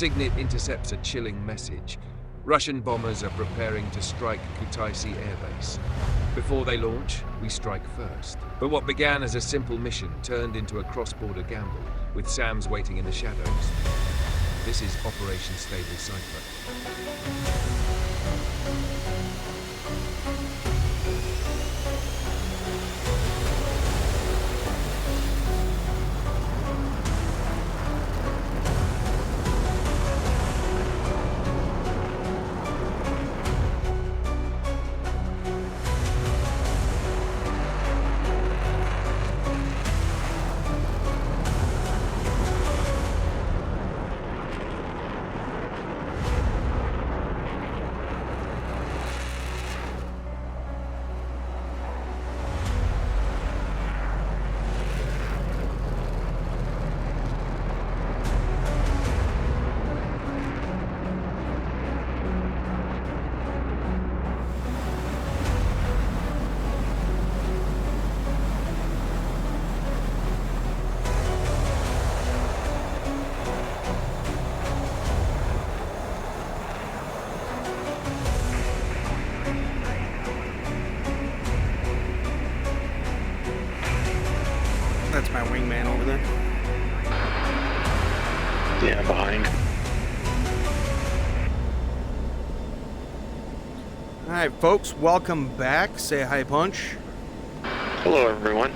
SIGINT intercepts a chilling message. Russian bombers are preparing to strike Kutaisi Airbase. Before they launch, we strike first. But what began as a simple mission turned into a cross-border gamble, with SAMs waiting in the shadows. This is Operation Stable Cyclone. That's my wingman over there. Yeah, behind. Alright, folks, welcome back. Say hi, Punch. Hello, everyone.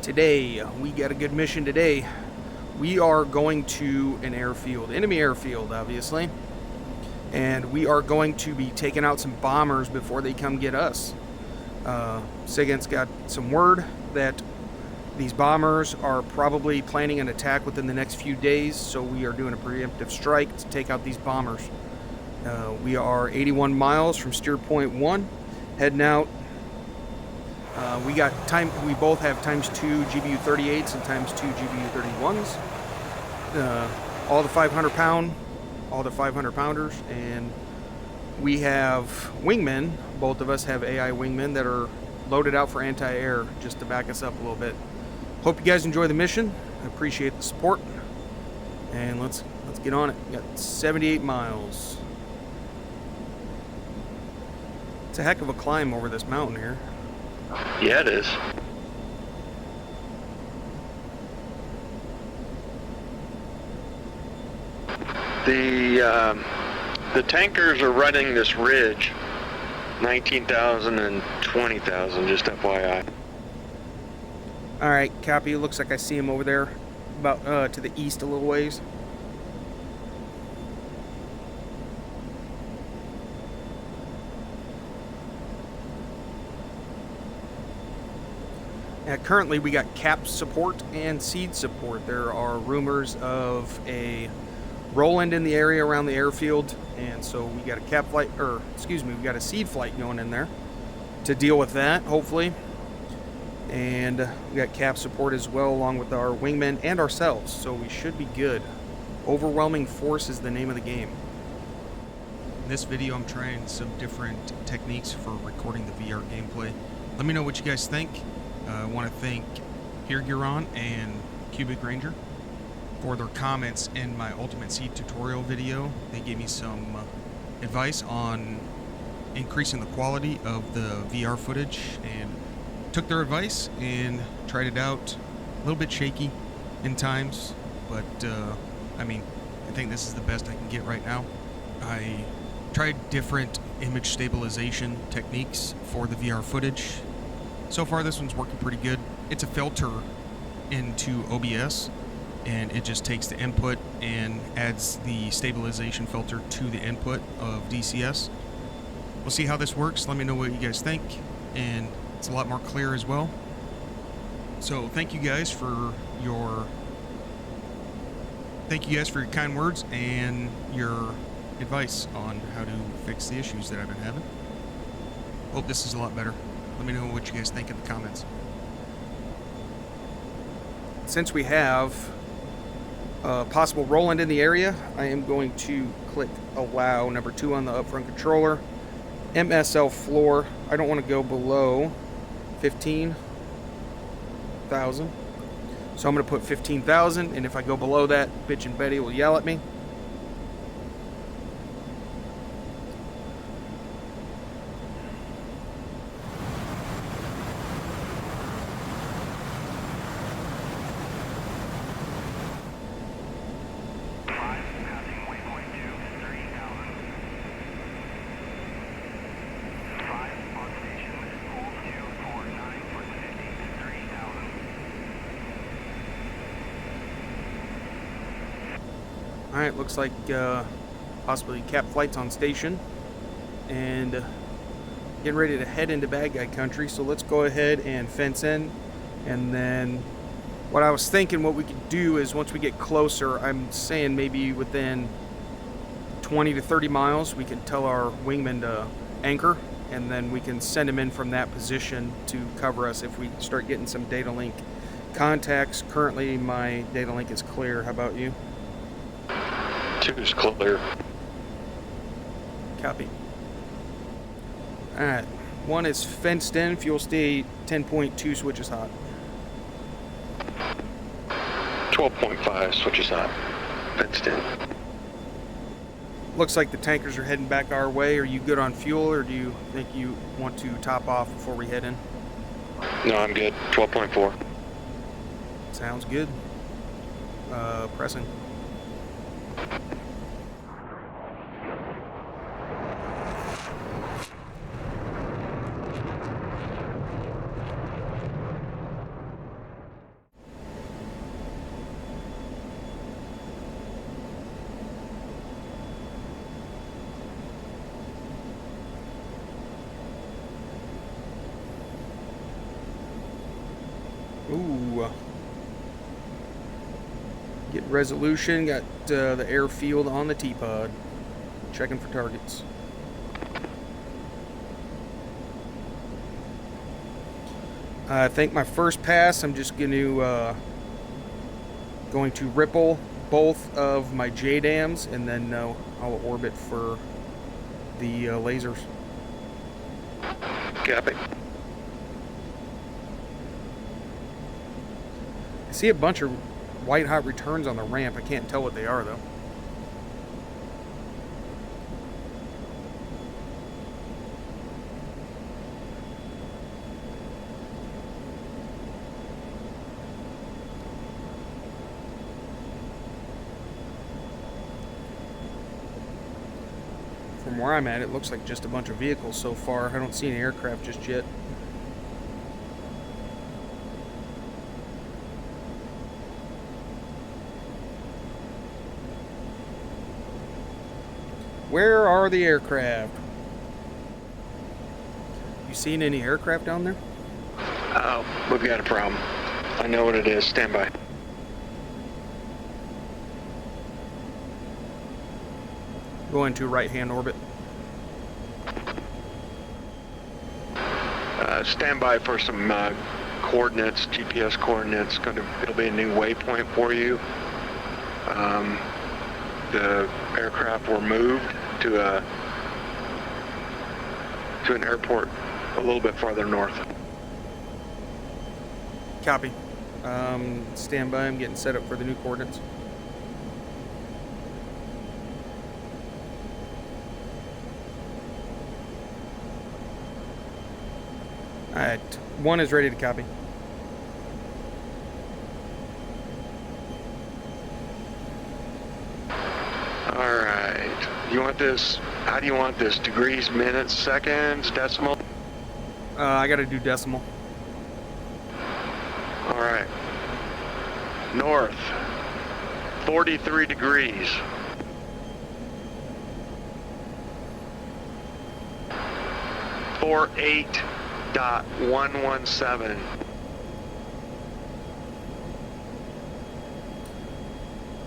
Today, we got a good mission today. We are going to an airfield, enemy airfield, obviously. And we are going to be taking out some bombers before they come get us. SIGINT's got some word that these bombers are probably planning an attack within the next few days, so we are doing a preemptive strike to take out these bombers. We are 81 miles from steer point 1, heading out. We got time. We both have ×2 GBU 38s and ×2 GBU 31s. All the 500 pounders, and we have wingmen. Both of us have AI wingmen that are loaded out for anti-air, just to back us up a little bit. Hope you guys enjoy the mission. I appreciate the support. And let's get on it. We got 78 miles. It's a heck of a climb over this mountain here. Yeah, it is. The tankers are running this ridge, 19,000 and 20,000, just FYI. Alright, copy. It looks like I see him over there, about to the east a little ways. Currently, we got cap support and seed support. There are rumors of a Roland in the area around the airfield, and so we got a cap flight, or excuse me, we got a seed flight going in there to deal with that, hopefully. And we got cap support as well, along with our wingmen and ourselves, so we should be good. Overwhelming force is the name of the game. In this video, I'm trying some different techniques for recording the VR gameplay. Let me know what you guys think. I want to thank Heregeron and Cubic Ranger for their comments in my Ultimate Seed tutorial video. They gave me some advice on increasing the quality of the VR footage, and took their advice and tried it out. A little bit shaky in times, but I mean, I think this is the best I can get right now. I tried different image stabilization techniques for the VR footage. So far, this one's working pretty good. It's a filter into OBS, and it just takes the input and adds the stabilization filter to the input of DCS. We'll see how this works. Let me know what you guys think, and it's a lot more clear as well. So thank you guys for your kind words and your advice on how to fix the issues that I've been having. Hope this is a lot better. Let me know what you guys think in the comments. Since we have a possible Roland in the area, I am going to click allow, number 2 on the upfront controller. MSL floor, I don't want to go below 15,000. So I'm going to put 15,000, and if I go below that, bitch and Betty will yell at me. Alright, looks like possibly cap flights on station. And getting ready to head into bad guy country. So let's go ahead and fence in. And then what I was thinking what we could do is once we get closer, I'm saying maybe within 20 to 30 miles, we can tell our wingman to anchor. And then we can send him in from that position to cover us if we start getting some data link contacts. Currently, my data link is clear. How about you? 2 is clear. Copy. Alright. 1 is fenced in. Fuel state 10.2 switches hot. 12.5 switches hot. Fenced in. Looks like the tankers are heading back our way. Are you good on fuel, or do you think you want to top off before we head in? No, I'm good. 12.4. Sounds good. Pressing. Ooh. Get resolution. Got the airfield on the T-pod. Checking for targets. I think my first pass, I'm just going to ripple both of my JDAMs, and then I'll orbit for the lasers. Copy. I see a bunch of white hot returns on the ramp. I can't tell what they are though. From where I'm at, it looks like just a bunch of vehicles so far. I don't see any aircraft just yet. Where are the aircraft? You seen any aircraft down there? Oh, we've got a problem. I know what it is. Stand by. Going to right-hand orbit. Stand by for some coordinates, GPS coordinates. It'll be a new waypoint for you. The aircraft were moved to an airport a little bit farther north. Copy. Stand by. I'm getting set up for the new coordinates. Alright, 1 is ready to copy. Alright. You want this, how do you want this? Degrees, minutes, seconds, decimal? I gotta do decimal. Alright. North, 43 degrees. .117.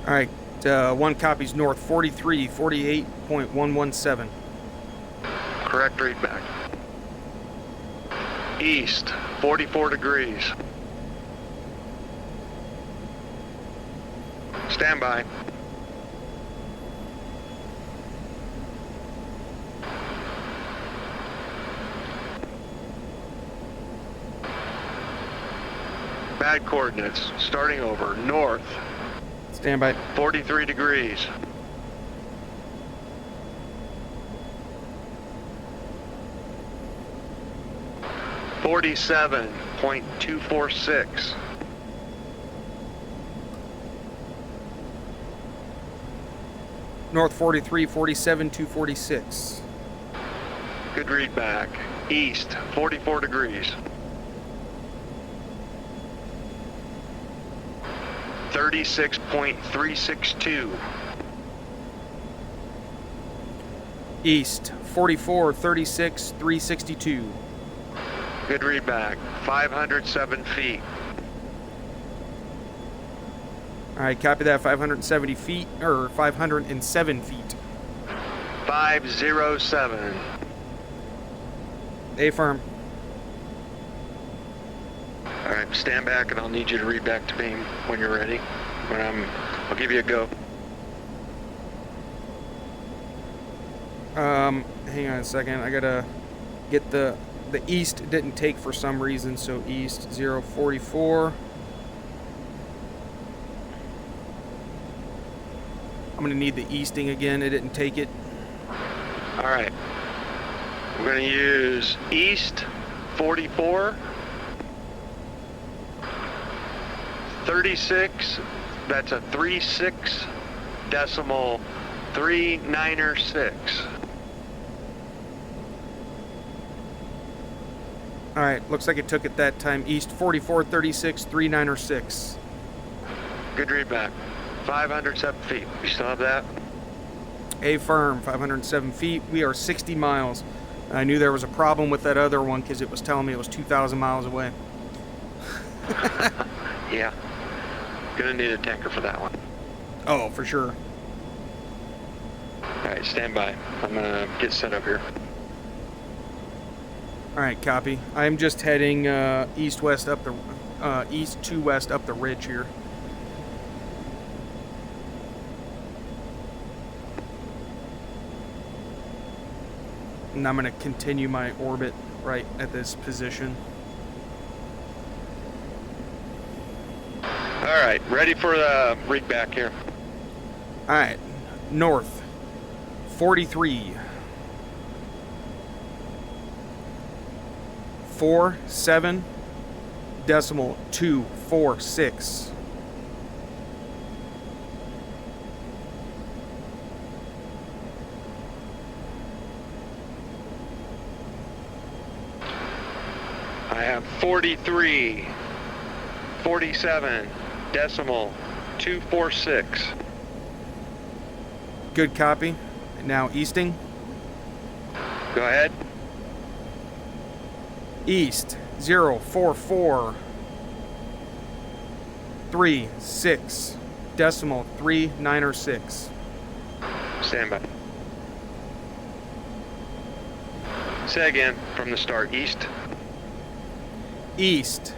Alright, 1 copies north, 43, 48.117. Correct readback. East, 44 degrees. Stand by. Bad coordinates. Starting over. North. Stand by. 43 degrees. .246. North 43, 47, 246. Good read back. East, 44 degrees. 36.362. East 44, 36, 362. Good read back. 507 feet. All right, copy that. 570 feet, or 507 feet. 507. Affirm. All right, stand back and I'll need you to read back to me when you're ready. I'll give you a go. Hang on a second. I gotta get the east didn't take for some reason, so east 044. I'm gonna need the easting again. It didn't take it. All right. We're going to use east 44, 36. That's a 36.396. All right, looks like it took it that time. East 44, 36, 396. Good read back. 507 feet. You still have that? Affirm, 507 feet. We are 60 miles. I knew there was a problem with that other one because it was telling me it was 2,000 miles away. Yeah. Gonna need a tanker for that one. Oh, for sure. All right, stand by. I'm gonna get set up here. All right, copy. I'm just heading east-west up the east to west up the ridge here. And I'm going to continue my orbit right at this position. All right, ready for the rig back here. All right, north 43, 47.246. I have 43, 47.246. Good copy. Now easting. Go ahead. East 044 36 decimal 396. Stand by. Say again from the start. East. East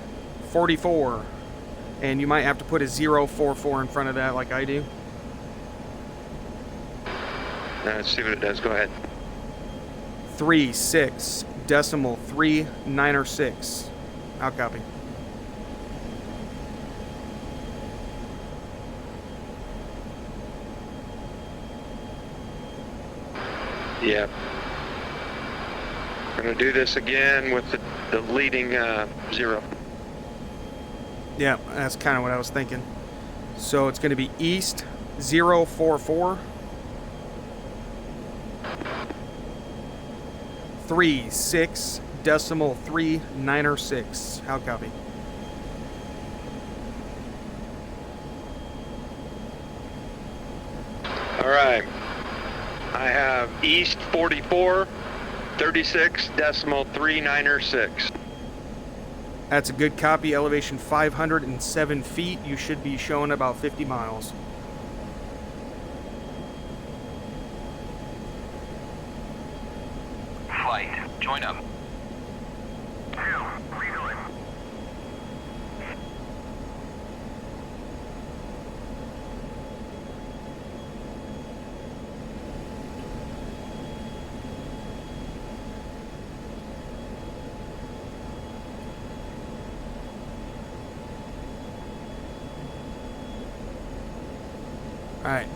44, and you might have to put a 044 in front of that like I do. Let's see what it does. Go ahead. 36 decimal 396. I'll copy. Yeah. We're going to do this again with the leading zero. Yeah, that's kind of what I was thinking. So it's going to be east 044 36 decimal 396. How copy? All right. I have east 44, 36 decimal 396. That's a good copy. Elevation 507 feet. You should be showing about 50 miles. Flight, join up. Alright.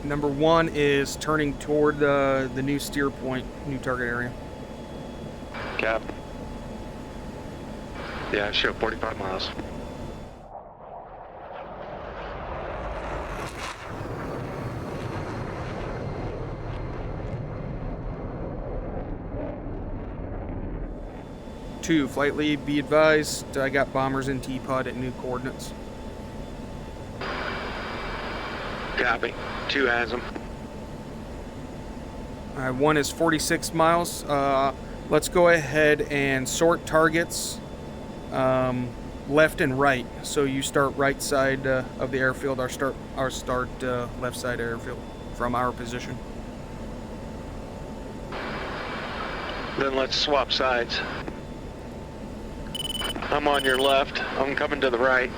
Number 1 is turning toward the new steer point, new target area. Cap. Yeah, show 45 miles. Two, flight lead, be advised, I got bombers in T-pod at new coordinates. Copy. 2 has them. Alright, 1 is 46 miles. Let's go ahead and sort targets left and right. So you start right side of the airfield, our start left side airfield from our position. Then let's swap sides. I'm on your left. I'm coming to the right.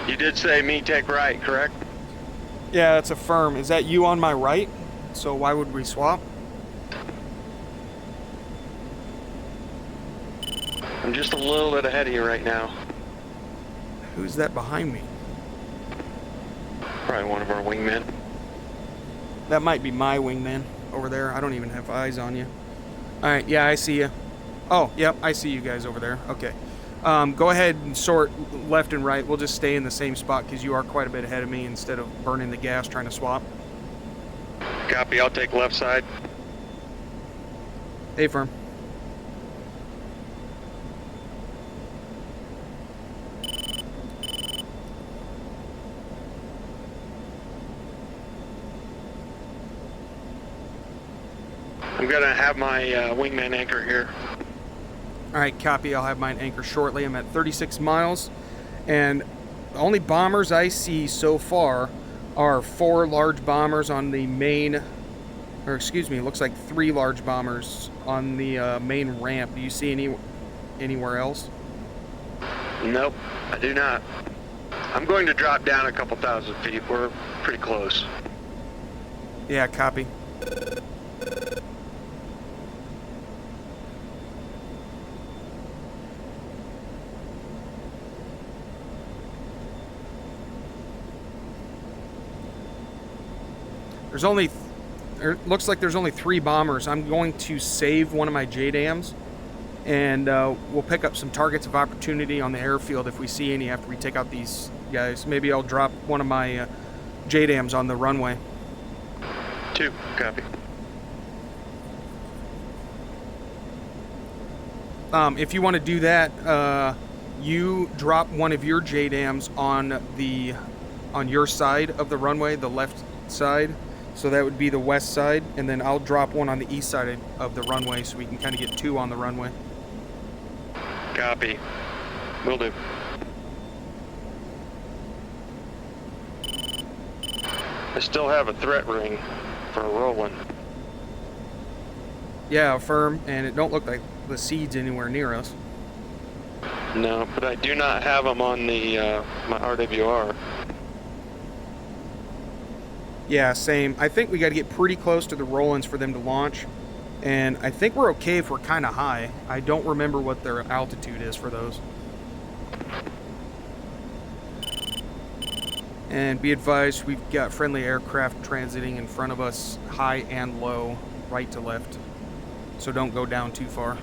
You did say me take right, correct? Yeah, that's a firm. Is that you on my right? So why would we swap? I'm just a little bit ahead of you right now. Who's that behind me? Probably one of our wingmen. That might be my wingman over there. I don't even have eyes on you. Alright, yeah, I see you. Oh, yep, I see you guys over there. Okay. Go ahead and sort left and right. We'll just stay in the same spot because you are quite a bit ahead of me instead of burning the gas trying to swap. Copy, I'll take left side. A firm. I'm gonna have my wingman anchor here. Alright, copy. I'll have mine anchor shortly. I'm at 36 miles. And the only bombers I see so far are 4 large bombers on the main, or excuse me, it looks like 3 large bombers on the main ramp. Do you see anywhere else? Nope, I do not. I'm going to drop down a couple thousand feet. We're pretty close. Yeah, copy. Looks like there's only 3 bombers. I'm going to save one of my JDAMs, and we'll pick up some targets of opportunity on the airfield if we see any after we take out these guys. Maybe I'll drop one of my JDAMs on the runway. 2, copy. If you want to do that, you drop one of your JDAMs on your side of the runway, the left side. So that would be the west side, and then I'll drop one on the east side of the runway so we can kind of get 2 on the runway. Copy. Will do. I still have a threat ring for Roland. Yeah, affirm, and it don't look like the seed's anywhere near us. No, but I do not have them on the my RWR. Yeah, same. I think we got to get pretty close to the Rolands for them to launch. And I think we're okay if we're kind of high. I don't remember what their altitude is for those. And be advised, we've got friendly aircraft transiting in front of us, high and low, right to left. So don't go down too far.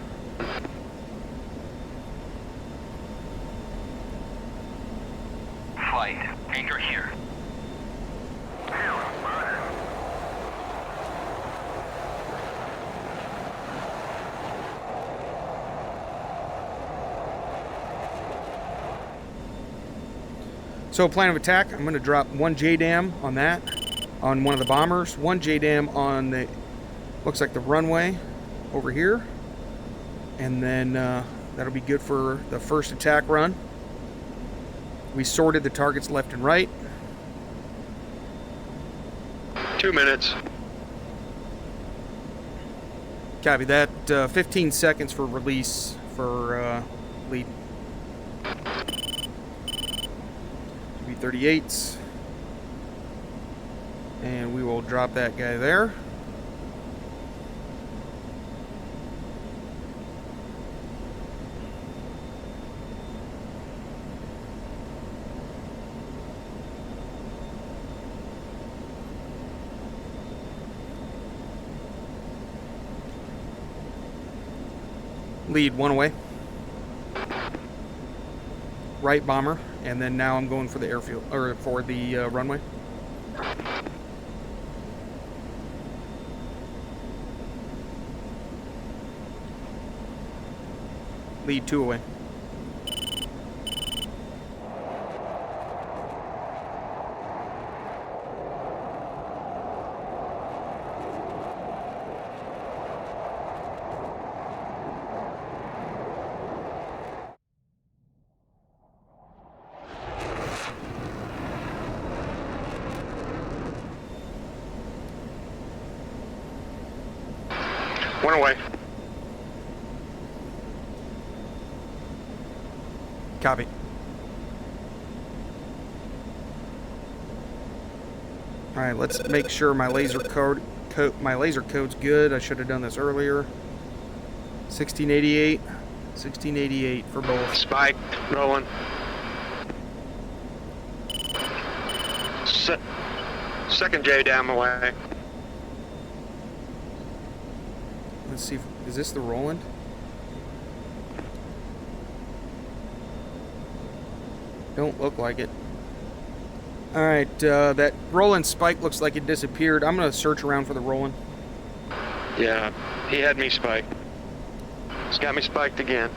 Flight, anchor here. So plan of attack, I'm going to drop 1 JDAM on that, on one of the bombers, 1 JDAM on the, looks like the runway over here. And then that'll be good for the first attack run. We sorted the targets left and right. 2 minutes. Copy that. 15 seconds for release for lead. B-38s. And we will drop that guy there. Lead, one away. Right bomber, and then now I'm going for the airfield, or for the runway. Lead, 2 away. One away. Copy. All right, let's make sure my laser code's good. I should have done this earlier. 1688, 1688 for both. Spike, rolling. Second J down the way. Let's see, is this the Roland? Don't look like it. Alright, that Roland spike looks like it disappeared. I'm going to search around for the Roland. Yeah, he had me spiked. He's got me spiked again.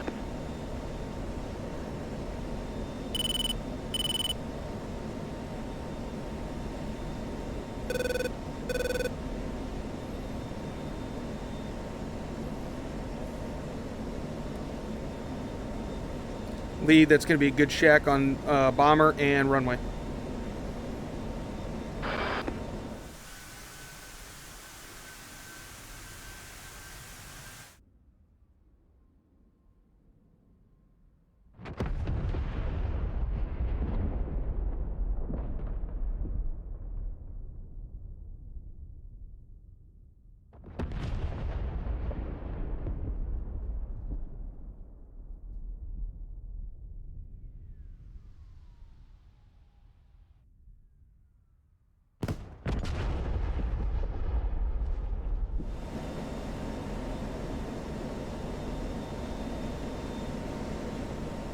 Lead, that's going to be a good shack on bomber and runway.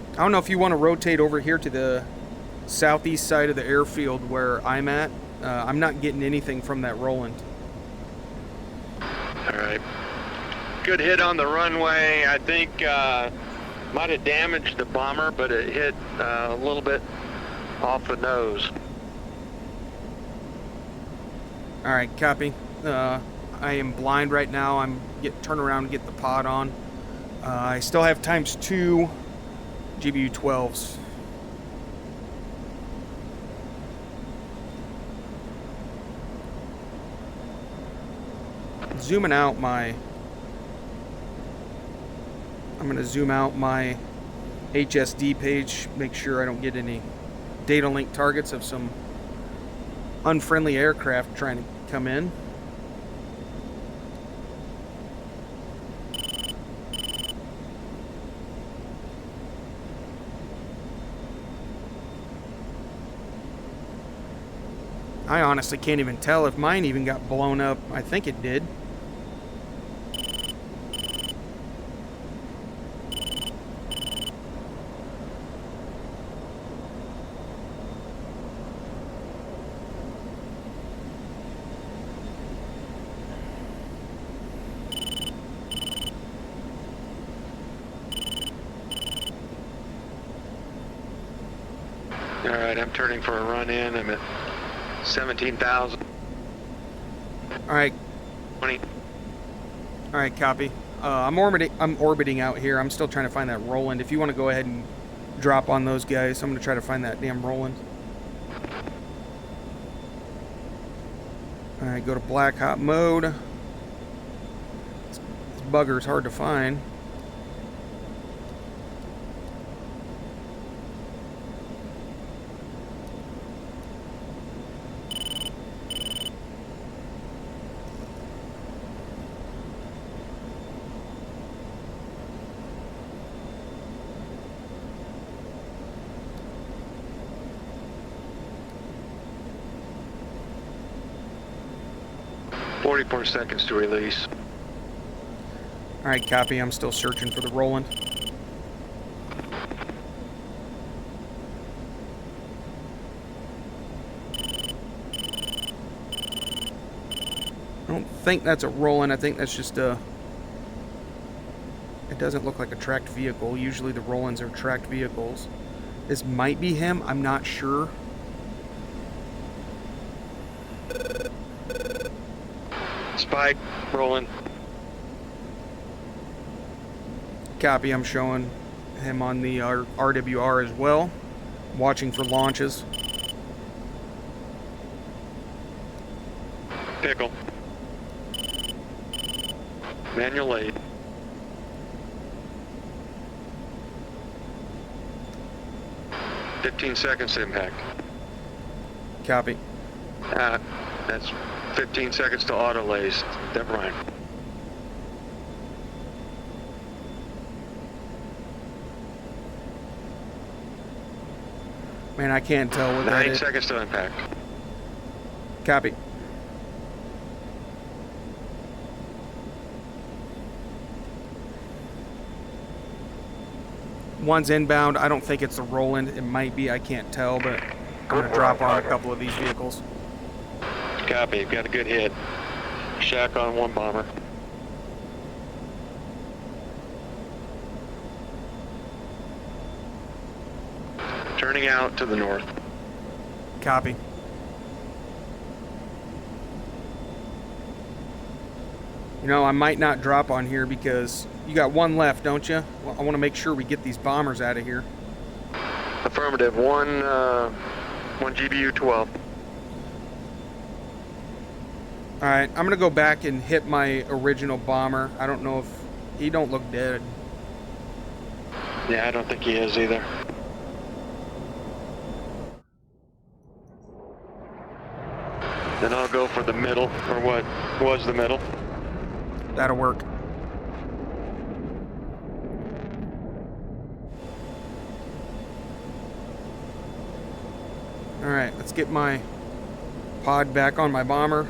I don't know if you want to rotate over here to the southeast side of the airfield where I'm at. I'm not getting anything from that Roland. Alright. Good hit on the runway. I think might have damaged the bomber, but it hit a little bit off the nose. Alright, copy. I am blind right now. I'm turn around and get the pod on. I still have ×2 GBU 12s. Zooming out my... I'm going to zoom out my HSD page, make sure I don't get any data link targets of some unfriendly aircraft trying to come in. I honestly can't even tell if mine even got blown up. I think it did. All right, I'm turning for a run in. I'm at 17,000. All right. 20. All right, copy. I'm orbiting out here. I'm still trying to find that Roland. If you want to go ahead and drop on those guys, I'm going to try to find that damn Roland. All right, go to black hot mode. This bugger's hard to find. .44 seconds to release. Alright, copy. I'm still searching for the Roland. I don't think that's a Roland. I think that's just a... It doesn't look like a tracked vehicle. Usually the Rolands are tracked vehicles. This might be him. I'm not sure. Spike, rolling. Copy. I'm showing him on the RWR as well. Watching for launches. Pickle. Manual aid. "15 seconds to impact." Copy. That's 15 seconds to auto lace. Never mind. Man, I can't tell what that 9 is. seconds to impact. Copy. One's inbound. I don't think it's the Roland. It might be. I can't tell, but I'm going to drop on a couple of these vehicles. Copy. Got a good hit. Shack on one bomber. Turning out to the north. Copy. You know, I might not drop on here because you got one left, don't you? Well, I want to make sure we get these bombers out of here. Affirmative. One GBU 12. Alright, I'm going to go back and hit my original bomber. I don't know if... He don't look dead. Yeah, I don't think he is either. Then I'll go for the middle, or what was the middle. That'll work. Alright, let's get my pod back on my bomber.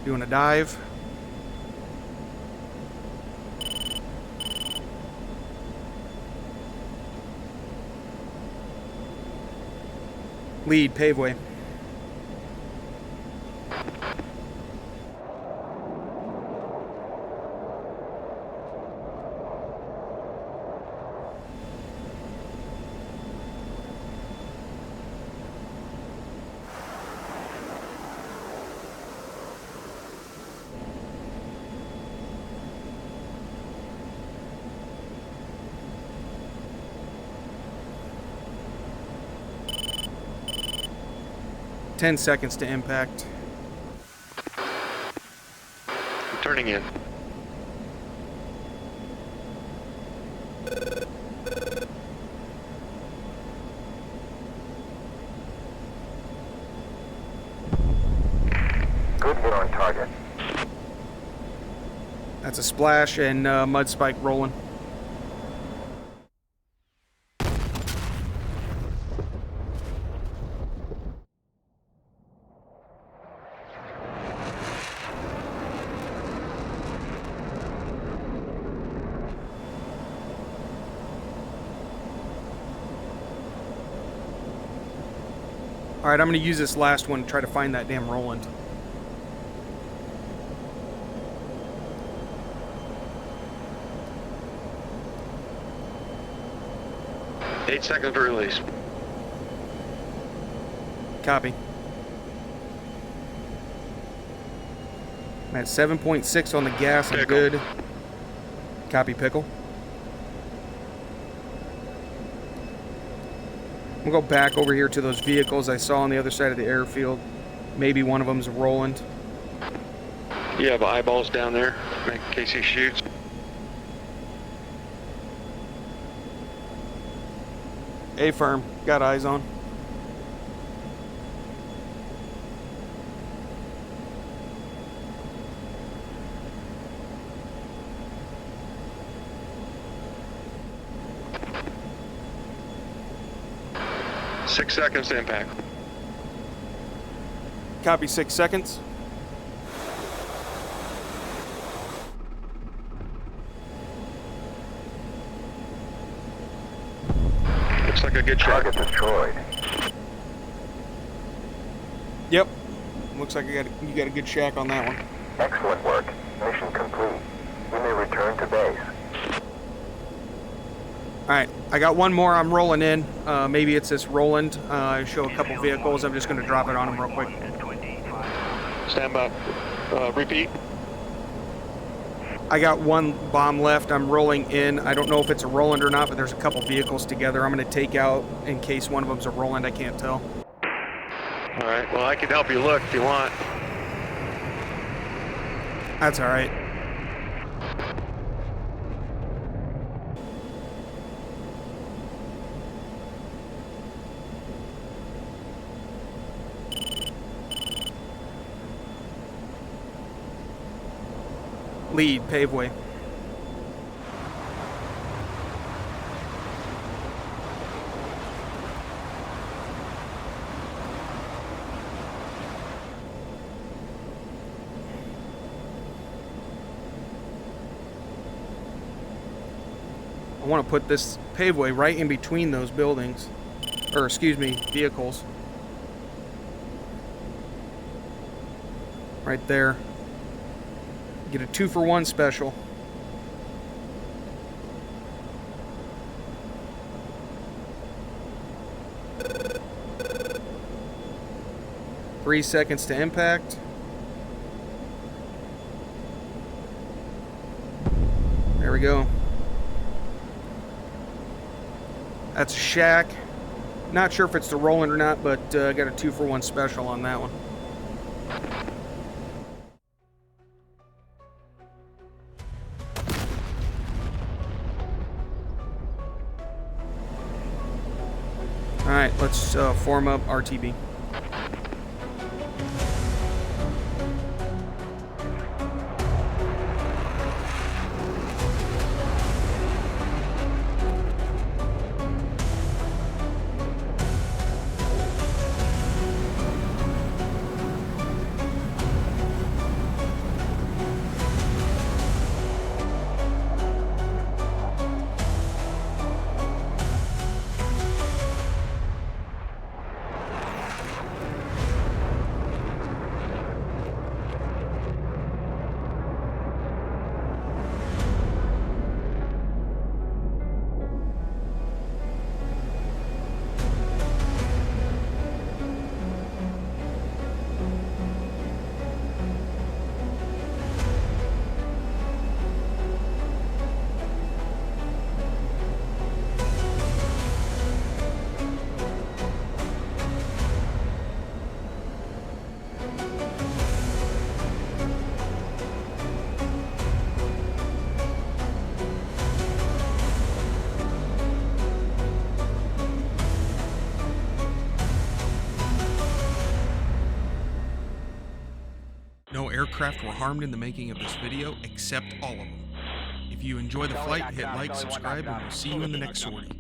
Doing a dive. Lead, paveway. Ten seconds to impact. I'm turning in. Good hit on target. That's a splash and mud spike rolling. Alright, I'm going to use this last one to try to find that damn Roland. Eight seconds to release. Copy. I'm at 7.6 on the gas. I'm Pickle. good. Copy, pickle. We'll go back over here to those vehicles I saw on the other side of the airfield. Maybe one of them's a Roland. You have eyeballs down there in case he shoots. A-firm. Got eyes on. 6 seconds to impact. Copy, 6 seconds. Looks like a good shot. Target destroyed. Yep. Looks like you got a good shack on that one. Excellent work. Mission complete. You may return to base. Alright, I got one more. I'm rolling in. Maybe it's this Roland. I show a couple vehicles. I'm just going to drop it on him real quick. Stand by. Repeat. I got one bomb left. I'm rolling in. I don't know if it's a Roland or not, but there's a couple vehicles together. I'm going to take out in case one of them's a Roland. I can't tell. All right. Well, I can help you look if you want. That's alright. Lead, paveway. I want to put this paveway right in between those buildings, or excuse me, vehicles. Right there. Get a 2-for-1 special. Three seconds to impact. There we go. That's a shack. Not sure if it's the Roland or not, but I got a 2-for-1 special on that one. Alright, let's form up RTB. No aircraft were harmed in the making of this video, except all of them. If you enjoy the flight, hit like, subscribe, and we'll see you in the next sortie.